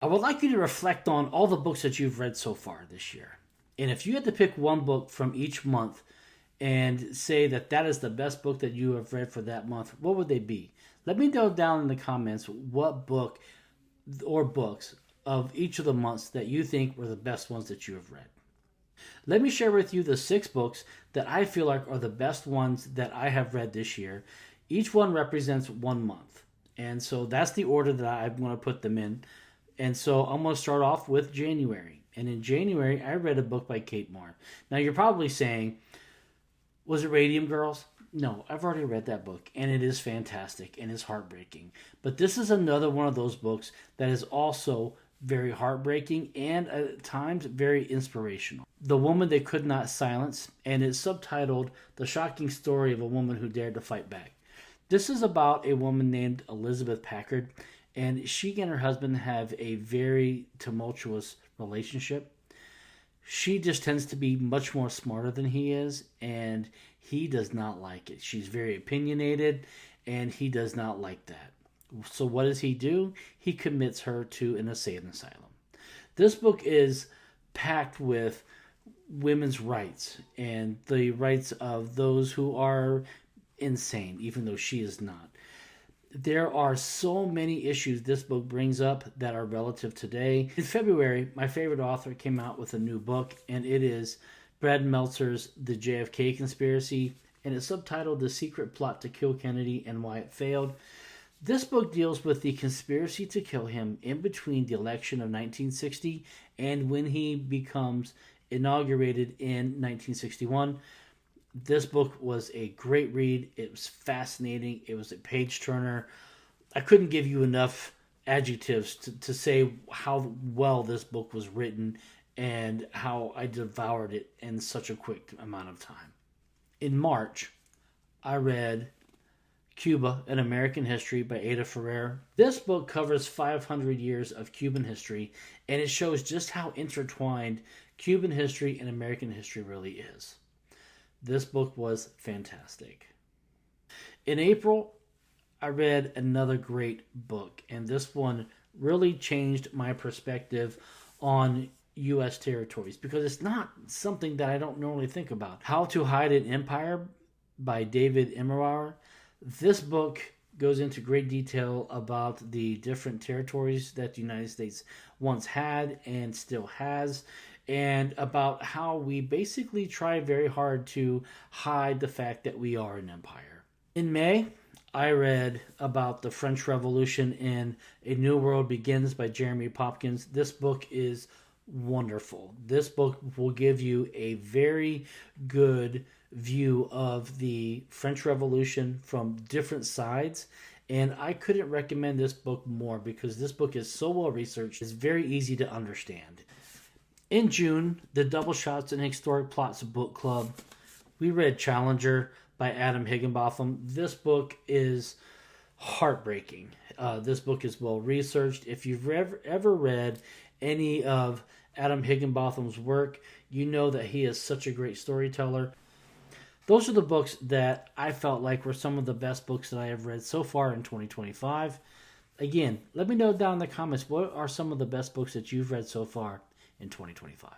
I would like you to reflect on all the books that you've read so far this year. And if you had to pick one book from each month and say that that is the best book that you have read for that month, what would they be? Let me know down in the comments what book or books of each of the months that you think were the best ones that you have read. Let me share with you the 6 books that I feel like are the best ones that I have read this year. Each one represents one month. And so that's the order that I'm going to put them in. And so I'm going to start off with January. And in January, I read a book by Kate Moore. Now, you're probably saying, was it Radium Girls? No, I've already read that book, and it is fantastic and it's heartbreaking. But this is another one of those books that is also very heartbreaking and at times very inspirational. The Woman They Could Not Silence, and it's subtitled The Shocking Story of a Woman Who Dared to Fight Back. This is about a woman named Elizabeth Packard, and she and her husband have a very tumultuous relationship. She just tends to be much more smarter than he is, and he does not like it. She's very opinionated, and he does not like that. So what does he do? He commits her to an insane asylum. This book is packed with women's rights and the rights of those who are insane, even though she is not. There are so many issues this book brings up that are relative today. In February, my favorite author came out with a new book, and it is Brad Meltzer's The JFK Conspiracy, and it's subtitled The Secret Plot to Kill Kennedy and Why It Failed. This book deals with the conspiracy to kill him in between the election of 1960 and when he becomes inaugurated in 1961. This book was a great read. It was fascinating. It was a page turner. I couldn't give you enough adjectives to say how well this book was written and how I devoured it in such a quick amount of time. In March, I read Cuba, An American History by Ada Ferrer. This book covers 500 years of Cuban history, and it shows just how intertwined Cuban history and American history really is. This book was fantastic. In April, I read another great book, and this one really changed my perspective on U.S. territories because it's not something that I don't normally think about. How to Hide an Empire by David Immerwahr. This book goes into great detail about the different territories that the United States once had and still has, and about how we basically try very hard to hide the fact that we are an empire. In May, I read about the French Revolution in A New World Begins by Jeremy Popkins. This book is wonderful. This book will give you a very good view of the French Revolution from different sides. And I couldn't recommend this book more because this book is so well researched. It's very easy to understand. In June, the Double Shots and Historic Plots Book Club, we read Challenger by Adam Higginbotham. This book is heartbreaking. This book is well researched. If you've ever read any of Adam Higginbotham's work, you know that he is such a great storyteller. Those are the books that I felt like were some of the best books that I have read so far in 2025. Again, let me know down in the comments what are some of the best books that you've read so far in 2025.